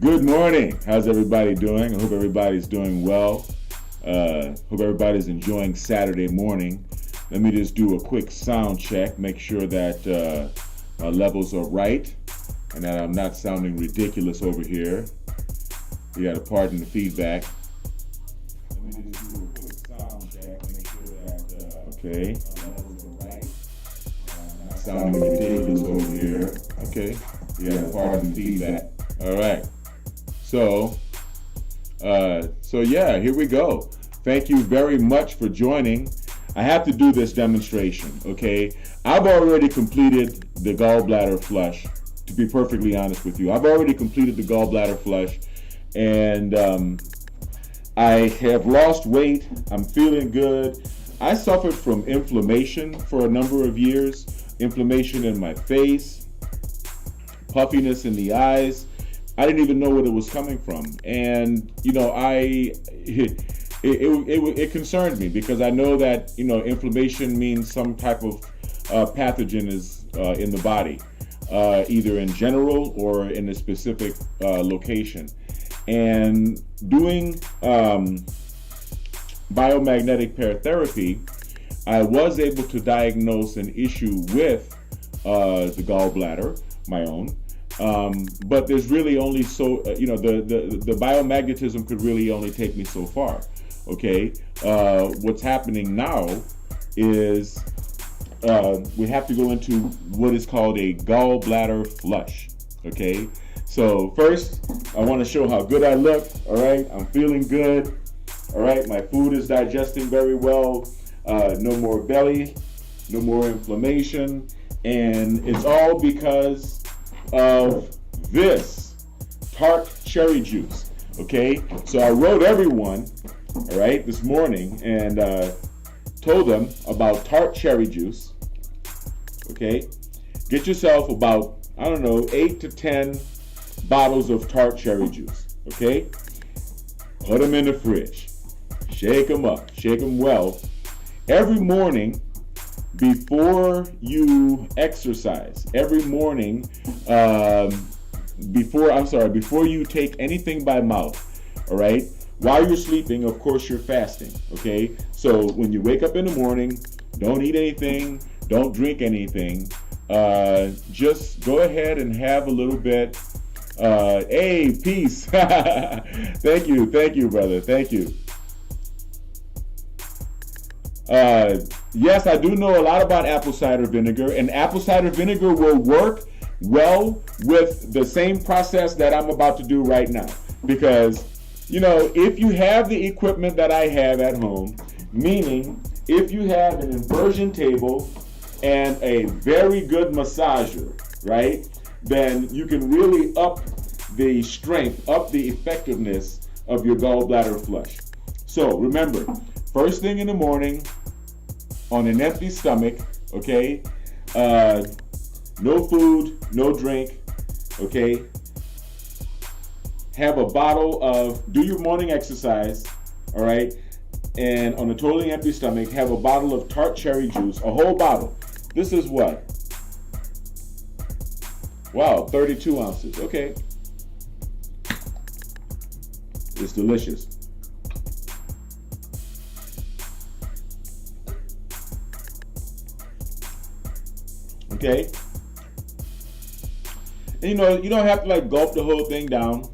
Good morning. How's everybody doing? I hope everybody's doing well. Hope everybody's enjoying Saturday morning. Let me just do a quick sound check, make sure that my levels are right and that I'm not sounding ridiculous over here. You got to pardon the feedback. Let me just do a quick sound check, make sure that okay. My levels are right. I'm not sounding ridiculous over here. Okay. You got to pardon the feedback. All right. So yeah, here we go. Thank you very much for joining. I have to do this demonstration, okay? I've already completed the gallbladder flush, to be perfectly honest with you. I've already completed the gallbladder flush, and I have lost weight. I'm feeling good. I suffered from inflammation for a number of years, inflammation in my face, puffiness in the eyes. I didn't even know what it was coming from, and it concerned me because I know that inflammation means some type of pathogen is in the body, either in general or in a specific location. And doing biomagnetic paratherapy, I was able to diagnose an issue with the gallbladder, my own. But there's really only so, the biomagnetism could really only take me so far, okay? What's happening now is we have to go into what is called a gallbladder flush, okay? So first, I want to show how good I look, all right? I'm feeling good, all right? My food is digesting very well, no more belly, no more inflammation, and it's all because of this tart cherry juice. Okay, so I wrote everyone, all right, this morning and told them about tart cherry juice. Okay, get yourself about, I don't know, 8 to 10 bottles of tart cherry juice. Okay, put them in the fridge, shake them up, shake them well. Every morning before you exercise, every morning, before you take anything by mouth, all right? While you're sleeping, of course, you're fasting, okay? So when you wake up in the morning, don't eat anything, don't drink anything. Just go ahead and have a little bit. Hey, peace. Thank you, brother. Thank you. Yes, I do know a lot about apple cider vinegar, and apple cider vinegar will work well with the same process that I'm about to do right now. Because, if you have the equipment that I have at home, meaning if you have an inversion table and a very good massager, right, then you can really up the strength, up the effectiveness of your gallbladder flush. So remember, first thing in the morning, on an empty stomach, okay? No food, no drink, okay? Have a bottle of, do your morning exercise, all right? And on a totally empty stomach, have a bottle of tart cherry juice, a whole bottle. This is what? Wow, 32 ounces, okay. It's delicious. Okay, and you don't have to like gulp the whole thing down,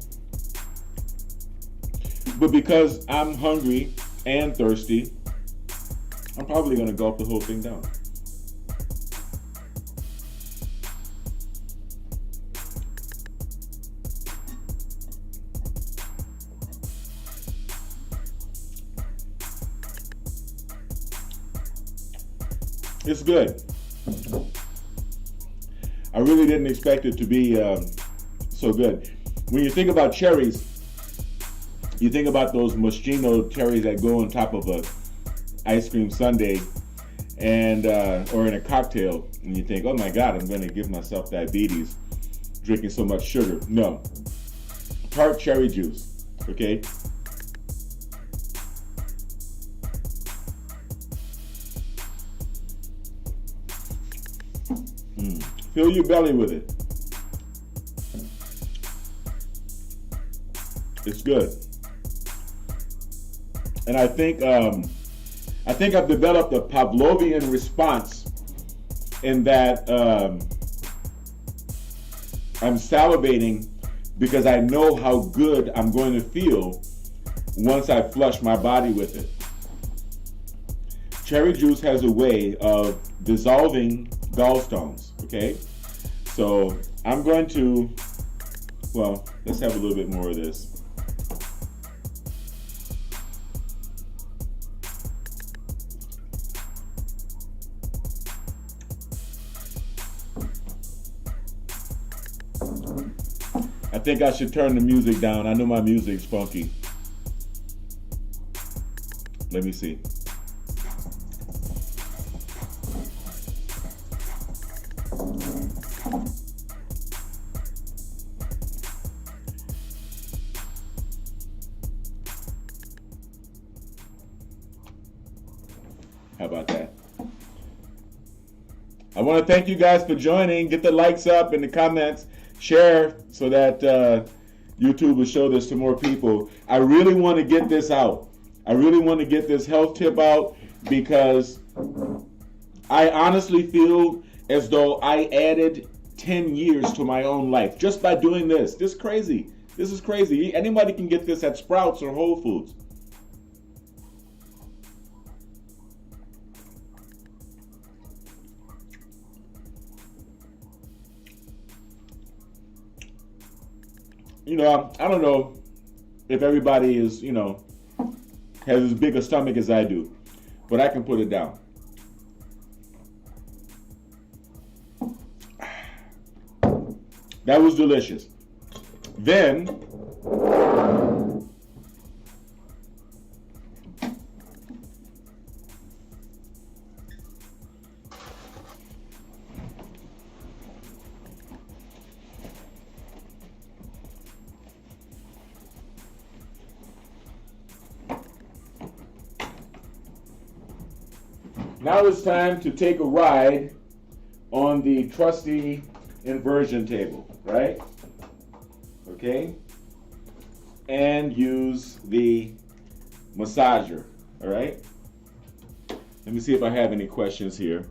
but because I'm hungry and thirsty, I'm probably gonna gulp the whole thing down. It's good. I really didn't expect it to be so good. When you think about cherries, you think about those moschino cherries that go on top of a ice cream sundae and or in a cocktail, and you think, oh my God, I'm going to give myself diabetes drinking so much sugar. No, tart cherry juice, okay? Fill your belly with it. It's good. And I think I've developed a Pavlovian response in that I'm salivating because I know how good I'm going to feel once I flush my body with it. Cherry juice has a way of dissolving gallstones, okay? So I'm going to, well, let's have a little bit more of this. I think I should turn the music down. I know my music's funky. Let me see. How about that? I want to thank you guys for joining. Get the likes up in the comments. Share so that YouTube will show this to more people. I really want to get this out. I really want to get this health tip out because I honestly feel as though I added 10 years to my own life just by doing this. This is crazy. This is crazy. Anybody can get this at Sprouts or Whole Foods. You know, I don't know if everybody is, you know, has as big a stomach as I do, but I can put it down. That was delicious. Then, now it's time to take a ride on the trusty inversion table, right? Okay? And use the massager, all right? Let me see if I have any questions here.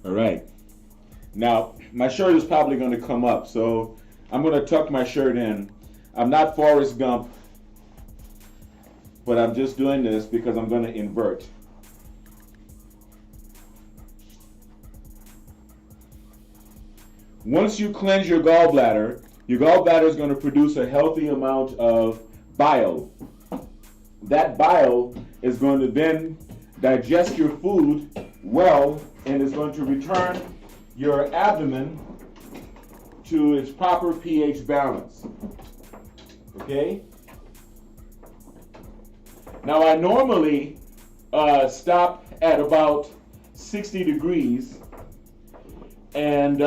All right. Now, my shirt is probably going to come up, so I'm going to tuck my shirt in. I'm not Forrest Gump, but I'm just doing this because I'm going to invert. Once you cleanse your gallbladder is going to produce a healthy amount of bile. That bile is going to then digest your food well and is going to return your abdomen to its proper pH balance. Okay? Now I normally stop at about 60 degrees and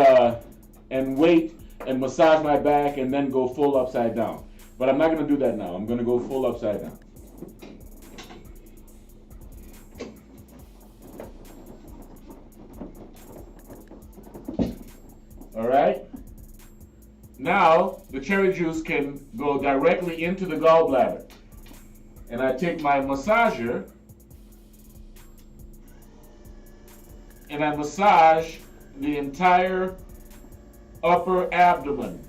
wait and massage my back and then go full upside down. But I'm not going to do that now. I'm going to go full upside down. All right? Now, the cherry juice can go directly into the gallbladder. And I take my massager and I massage the entire upper abdomen.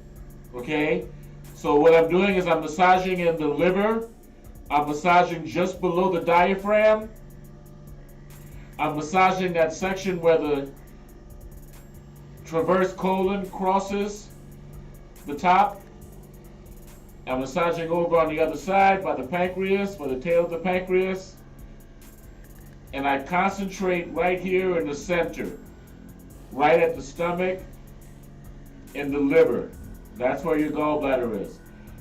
Okay? So what I'm doing is I'm massaging in the liver. I'm massaging just below the diaphragm. I'm massaging that section where the transverse colon crosses the top. I'm massaging over on the other side by the pancreas, by the tail of the pancreas. And I concentrate right here in the center, right at the stomach and the liver. That's where your gallbladder is.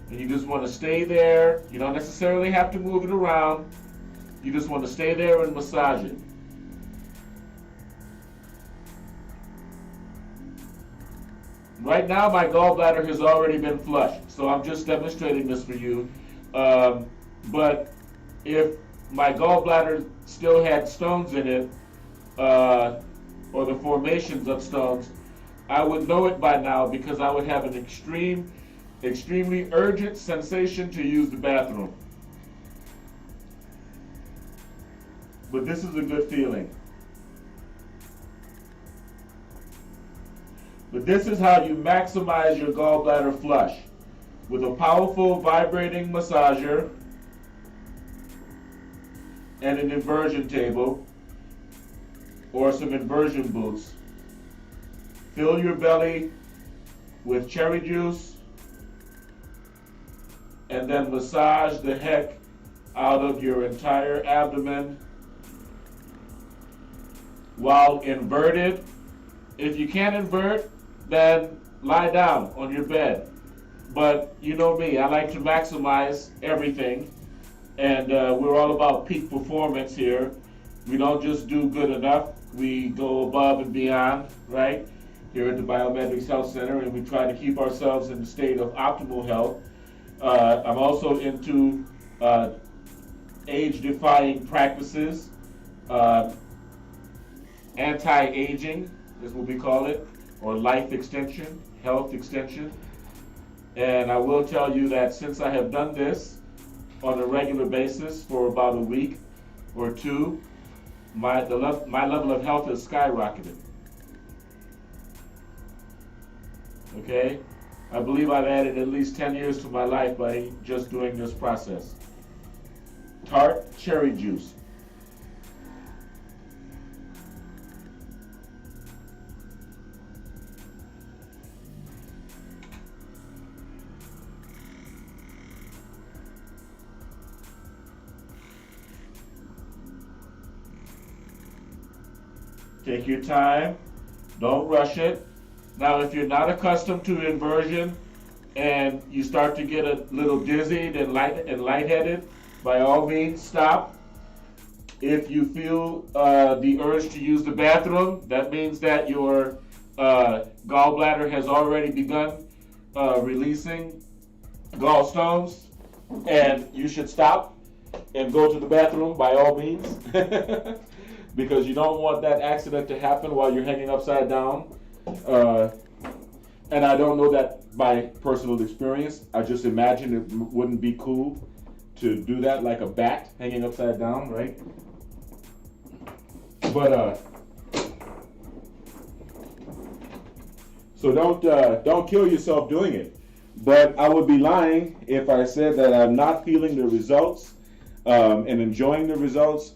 And you just want to stay there. You don't necessarily have to move it around. You just want to stay there and massage it. Right now, my gallbladder has already been flushed, so I'm just demonstrating this for you. But if my gallbladder still had stones in it, or the formations of stones, I would know it by now because I would have an extremely urgent sensation to use the bathroom. But this is a good feeling. But this is how you maximize your gallbladder flush, with a powerful vibrating massager and an inversion table or some inversion boots. Fill your belly with cherry juice and then massage the heck out of your entire abdomen while inverted. If you can't invert, then lie down on your bed. But you know me, I like to maximize everything, and we're all about peak performance here. We don't just do good enough, we go above and beyond, right? Here at the BiomedRx Health Center, and we try to keep ourselves in the state of optimal health. I'm also into age-defying practices, anti-aging is what we call it, or life extension, health extension. And I will tell you that since I have done this on a regular basis for about a week or two, my level of health has skyrocketed. Okay? I believe I've added at least 10 years to my life by just doing this process. Tart cherry juice. Take your time, don't rush it. Now, if you're not accustomed to inversion and you start to get a little dizzy and lightheaded, by all means, stop. If you feel the urge to use the bathroom, that means that your gallbladder has already begun releasing gallstones, and you should stop and go to the bathroom by all means. Because you don't want that accident to happen while you're hanging upside down. And I don't know that by personal experience. I just imagine it wouldn't be cool to do that like a bat hanging upside down, right? But so don't kill yourself doing it. But I would be lying if I said that I'm not feeling the results and enjoying the results.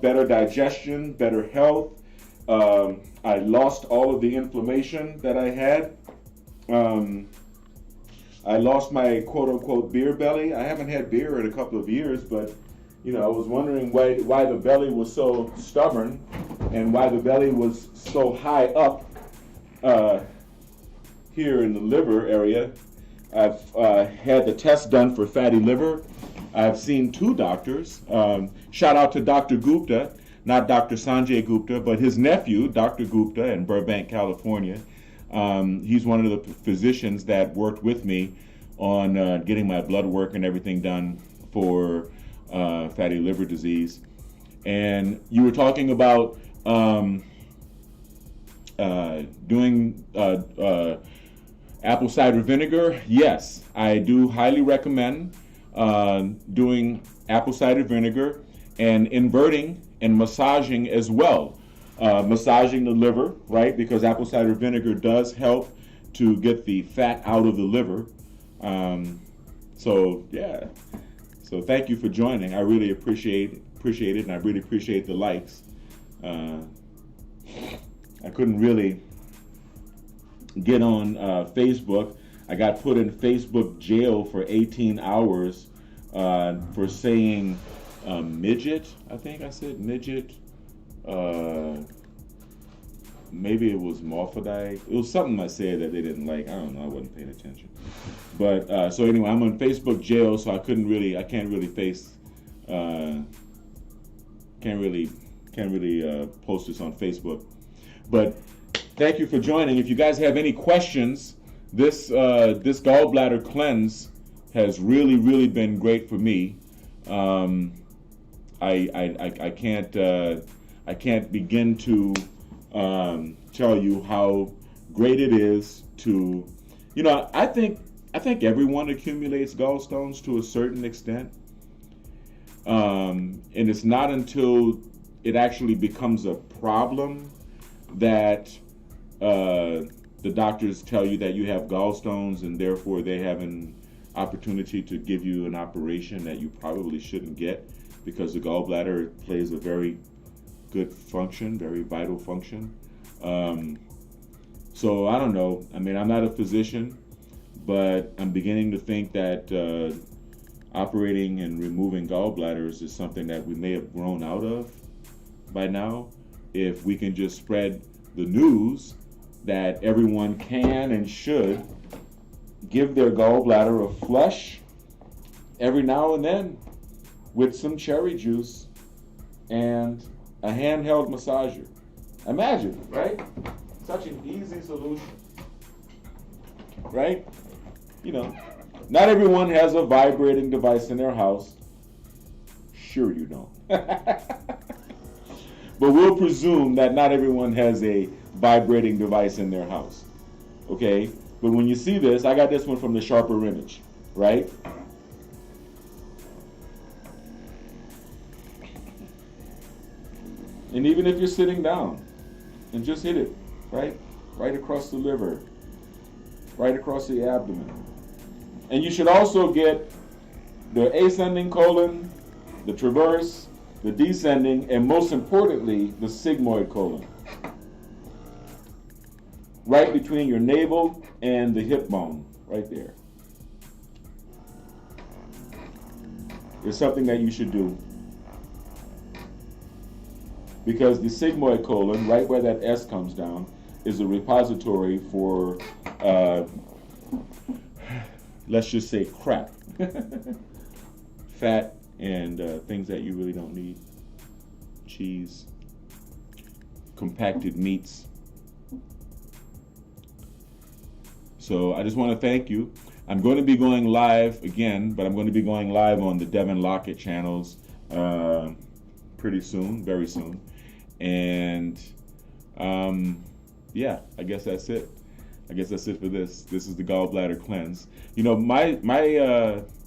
Better digestion, better health. I lost all of the inflammation that I had. I lost my quote-unquote beer belly. I haven't had beer in a couple of years, but you know, I was wondering why the belly was so stubborn and why the belly was so high up here in the liver area. I've had the test done for fatty liver. I've seen 2 doctors. Shout out to Dr. Gupta, not Dr. Sanjay Gupta, but his nephew, Dr. Gupta, in Burbank, California. He's one of the physicians that worked with me on getting my blood work and everything done for fatty liver disease. And you were talking about doing apple cider vinegar. Yes, I do highly recommend doing apple cider vinegar and inverting and massaging as well. Massaging the liver, right? Because apple cider vinegar does help to get the fat out of the liver. So yeah. So thank you for joining. I really appreciate it, and I really appreciate the likes. I couldn't really get on Facebook. I got put in Facebook jail for 18 hours for saying midget. I think I said midget. Maybe it was morphodite. It was something I said that they didn't like. I don't know. I wasn't paying attention. But so anyway, I'm on Facebook jail, so I can't really post this on Facebook. But thank you for joining. If you guys have any questions, this gallbladder cleanse has really been great for me. I I can't begin to tell you how great it is to, I think everyone accumulates gallstones to a certain extent. And it's not until it actually becomes a problem that the doctors tell you that you have gallstones, and therefore they have an opportunity to give you an operation that you probably shouldn't get, because the gallbladder plays a very good function, very vital function. So I don't know. I mean, I'm not a physician, but I'm beginning to think that operating and removing gallbladders is something that we may have grown out of by now, if we can just spread the news that everyone can and should give their gallbladder a flush every now and then with some cherry juice and a handheld massager. Imagine, right? Such an easy solution, right? Not everyone has a vibrating device in their house. Sure you don't. But we'll presume that not everyone has a vibrating device in their house, okay? But when you see this, I got this one from the Sharper Image, right? And even if you're sitting down, and just hit it, right across the liver, right across the abdomen. And you should also get the ascending colon, the transverse, the descending, and most importantly, the sigmoid colon. Right between your navel and the hip bone, right there. It's something that you should do. Because the sigmoid colon, right where that S comes down, is a repository for, let's just say, crap. Fat and things that you really don't need. Cheese, compacted meats. So I just want to thank you. I'm going to be going live again, but I'm going to be going live on the Devin Lockett channels pretty soon, very soon. And yeah, I guess that's it. I guess that's it for this. This is the gallbladder cleanse.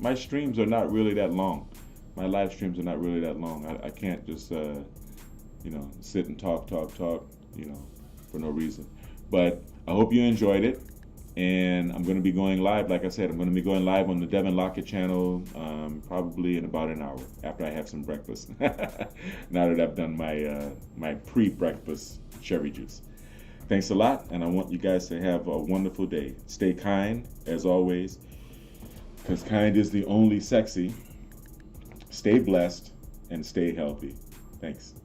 My streams are not really that long. My live streams are not really that long. I can't just sit and talk, for no reason. But I hope you enjoyed it. And I'm going to be going live, like I said, I'm going to be going live on the Devin Lockett channel probably in about an hour after I have some breakfast. Now that I've done my pre-breakfast cherry juice. Thanks a lot, and I want you guys to have a wonderful day. Stay kind, as always, because kind is the only sexy. Stay blessed and stay healthy. Thanks.